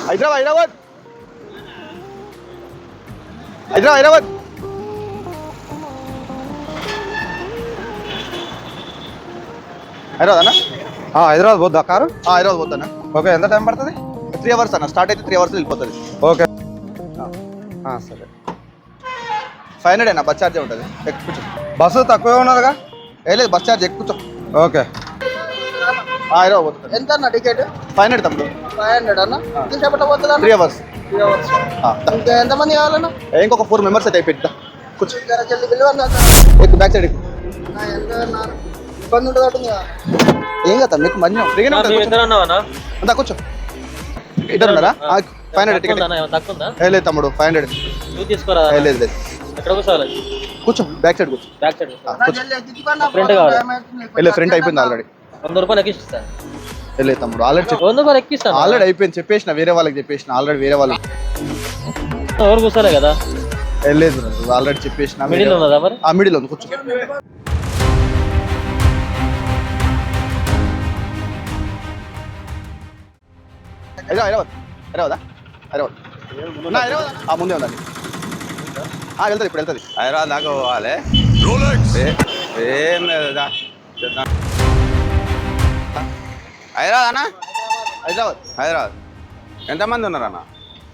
హైదరాబాద్ హైదరాబాద్ హైదరాబాద్ హైదరాబాద్ హైదరాబాద్ అన్న హైదరాబాద్ పోద్దా కారు? హైదరాబాద్ పోతానా. ఓకే, ఎంత టైం పడుతుంది? 3 అవర్స్ అన్న. స్టార్ట్ అయితే 3 అవర్స్ వెళ్ళిపోతుంది. ఓకే సరే. 500 అన్న. బస్ ఛార్జే ఉంటుంది. కూర్చో. బస్సు తక్కువే ఉన్నదిగా? లేదు, బస్ ఛార్జ్ ఎక్కువ. ఓకే. హైదరాబాద్ పోతుంది. ఎంత అన్న టికెట్? 500 తమ్ముడు. 500 అన్న. ఎంతసేపట్లో పోతుందా? 3 అవర్స్. ఇంకా ఎంతమంది కావాలన్నా? ఇంకొక 4 మెంబర్స్ అయితే అయిపోయిందా. కూర్చో. జల్దీ పిలవన్నా ఎక్కువ బ్యాక్ సైడ్ ఎక్కువ. ఇబ్బంది ఉంటుంది అట్టుంది కదా. ఏం కదా మీకు మంచి అంతా కూర్చో. ఇద్దరు ఉన్నారా? 500 టికెట్. లేదు తమ్ముడు, 500. లేదు లేదు, కూర్చో. బ్యాక్ సైడ్ కూర్చో. ఫ్రంట్ అయిపోయింది ఆల్రెడీ. 100 రూపాయలు ఎక్కిస్తా. లేదు తమ్ముడు, ఆల్రెడీ 100 రూపాయలు ఎక్కిస్తాను. ఆల్రెడీ అయిపోయింది. చెప్పేసిన, వేరే వాళ్ళకి చెప్పేసిన. ఆల్రెడీ వేరే వాళ్ళు ఎవరు కూర్చోలే కదా. లేదు ఆల్రెడీ చెప్పేసిన. మిడిల్ ఉన్నదా మరి? మిడిల్ ఉంది, కూర్చో. హైదరాబాద్ హైదరాబాదా హైదరాబాద్ ముందే ఉందండి. వెళ్తుంది, ఇప్పుడు వెళ్తుంది. హైదరాబాద్ దాకా పోవాలి. ఏం లేదు. హైదరాబాద్ అన్న? హైదరాబాద్ ఎంతమంది ఉన్నారన్న?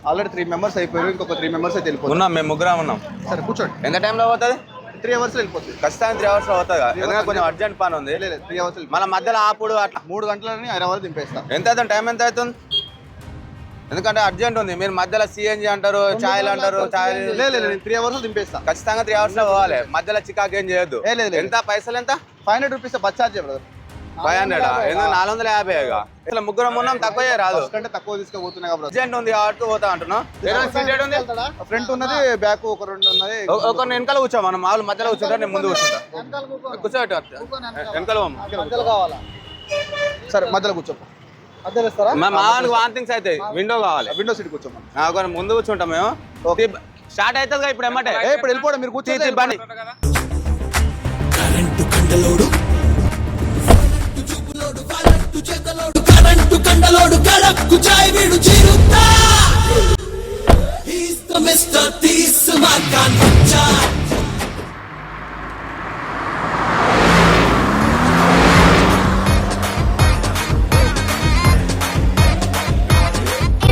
ఆల్రెడీ 3 మెంబర్స్ అయిపోయారు. ఇంకొక 3 మెంబర్స్ అయితే వెళ్ళిపోతాం. ఉన్నాం, మేము ముగ్గురం ఉన్నాం. సరే కూర్చోండి. ఎంత టైంలో పోతుంది? 3 అవర్స్ వెళ్ళిపోతుంది. ఖచ్చితంగా 3 అవర్స్లో పోతుంది కదా, ఎందుకంటే కొంచెం అర్జెంట్ పని ఉంది. లేదు 3 అవర్స్. మళ్ళీ మధ్యలో ఆపుడు అట్లా 3 గంటలని హైదరాబాద్ దింపేస్తాం. ఎంత అవుతుంది? టైం ఎంత అవుతుంది? ఎందుకంటే అర్జెంట్ ఉంది. మీరు మధ్యలో సిఎన్జి అంటారు, ఛాయలు అంటారు. లేదు 3 అవర్స్ దింపేస్తాం. ఖచ్చితంగా 3 అవర్స్లో పోవాలి. మధ్యలో చికాకు ఏం చేయొద్దు. ఎంత పైసలు ఎంత? 500 రూపీస్ బస్ ఛార్జ్ బ్రదర్. 500 ఎందుకు? 450 ఇట్లా ముగ్గురం ఉన్నాం, తక్కువ రాదు. కంటే తక్కువ తీసుకుపోతున్నాయి కదా. అర్జెంట్ ఉంది కాబట్టి పోతా అంటున్నాం. ఫ్రంట్ ఉన్నది, బ్యాక్ ఒక 2 ఉన్నది. ఒక వెనకాల కూర్చో. మనం మామూలు మధ్యలో కూర్చుంటా, నేను ముందు కూర్చుంటా. కూర్చోబెట్టు వెనకాల. కావాలా? సరే మధ్యలో కూర్చో. మామూలుగా వాంతింగ్స్ అయితే విండో కావాలి. విండో సీట్ కూర్చోమని. ముందు కూర్చుంటాం మేము. స్టార్ట్ అవుతుంది ఇప్పుడు ఎమ్మటే. ఇప్పుడు వెళ్ళిపోవడం. మీరు కూర్చోండి. బండి కరెంటు కండలోడు కడక్కు చాయ్ వీడు Chirutha He's the Mr. Tismakan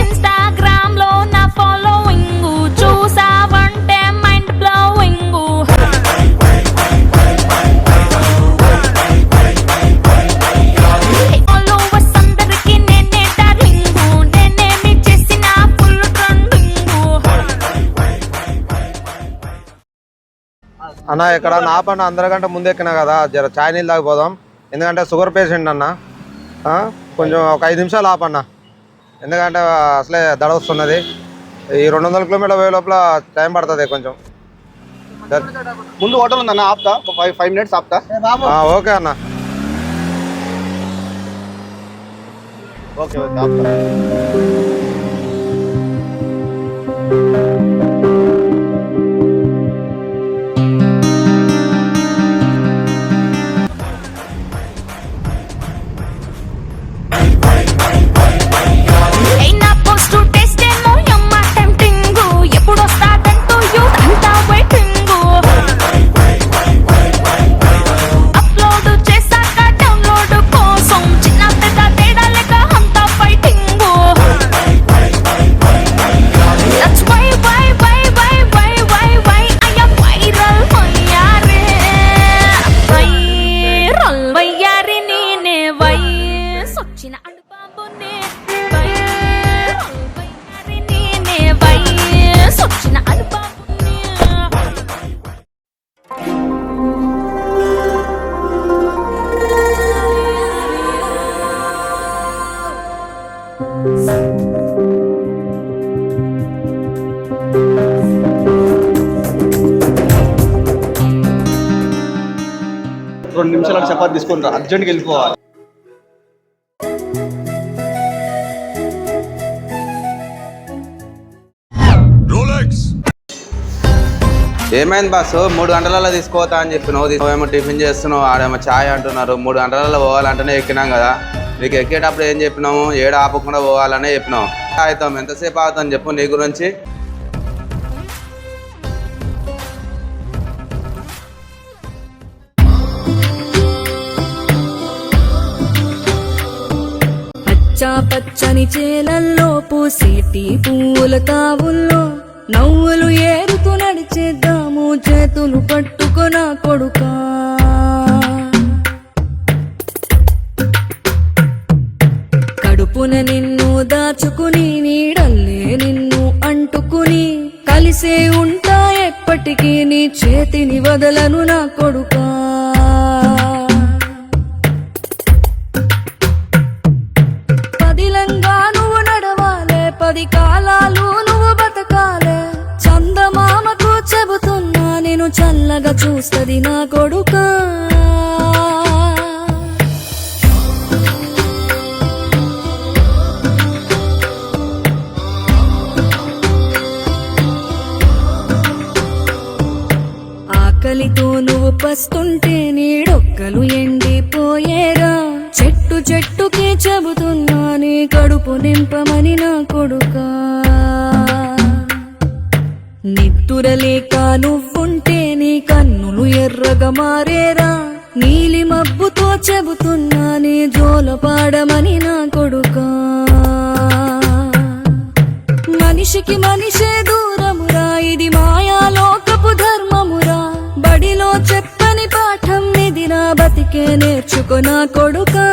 Instagram లో నా ఫాలోయింగ్ చూసావంటే మైండ్ బ్లోయింగ్. ఫాలోవర్స్ అందరికి నేనే డార్లింగ్, నేనేమి చేసిన ఫుల్ ట్రెండింగ్. అన్న ఇక్కడ నాపన్న అందరికంటే ముందు ఎక్కినా కదా, జర చాయ్ నీళ్ళు తాగిపోదాం. ఎందుకంటే షుగర్ పేషెంట్ అన్న. కొంచెం ఒక 5 నిమిషాలు ఆపన్న, ఎందుకంటే అసలే దడ వస్తున్నది. ఈ 200 కిలోమీటర్ల పోయే లోపల టైం పడుతుంది కొంచెం. ముందు హోటల్ ఉందన్న, ఆపుతా. ఒక 5 మినిట్స్ ఆపుతా. ఓకే అన్న. ఓకే ఆపుతా. అయినా పోస్ట్ టెస్ట్ ఏమో యమ్మ టెంప్టింగ్, ఎప్పుడు వస్తాదంటూ యూత్ అంతా వెయిటింగ్. అప్లోడ్ చేశాక డౌన్లోడ్ కోసం చిన్న పెద్ద తేడా లేక అంతా fighting. That's why I am viral వయ్యారే. వైరల్ వయ్యారి నేనే వచ్చిన అడుబాబునే. వైరల్ వయ్యారి నేనే వచ్చిన అడుబాబునే. రెండు నిమిషాలు చపాతి తీసుకొని రా, అర్జెంట్గా వెళ్ళిపోవాలి. ఏమైంది బస్సు? 3 గంటలలో తీసుకోవతా అని చెప్పినావు. ఏమో టిఫిన్ చేస్తున్నావు, ఆడేమో ఛాయ్ అంటున్నారు. 3 గంటలలో పోవాలంటేనే ఎక్కినాం కదా. నీకు ఎక్కేటప్పుడు ఏం చెప్పినాము, ఏడ ఆపకుండా పోవాలనే చెప్పినాము. అవుతాం ఎంతసేపు అవుతాం చెప్పు నీ గురించి. పచ్చా పచ్చని చేలల్లో పూసేటి పువ్వుల తావుల్లో నవ్వులు ఏరుతూ నడిచేద్దాము చేతులు పట్టుకొన కొడుకా. కడుపున నిన్ను దాచుకుని నీడల్లే నిన్ను అంటుకుని కలిసే ఉంటా ఎప్పటికీ నీ చేతిని వదలను నా కొడుకా. పదిలంగా నువ్వు నడవాలే, 10 కాలాలు నువ్వు బతకాలే. చందమామకు చెబుతున్నా నేను చల్లగా చూస్తది నా కొడుకా. ఆకలితో నువ్వు పస్తుంటే నీడొక్కలు ఎండిపోయేరా. చెట్టు చెట్టుకి చెబుతున్నా నీ కడుపు నింపమని నా కొడుకా. నిద్దురలేక నువ్వుంటే నీ కన్నులు ఎర్రగా మారేరా. నీలి మబ్బుతో చెబుతున్నా నీ జోల పాడమని నా కొడుకా. మనిషికి మనిషే దూరమురా, ఇది మాయాలోకపు ధర్మమురా. బడిలో చెప్పని పాఠం ఇదిరా, బతికే నేర్చుకో నా కొడుకా.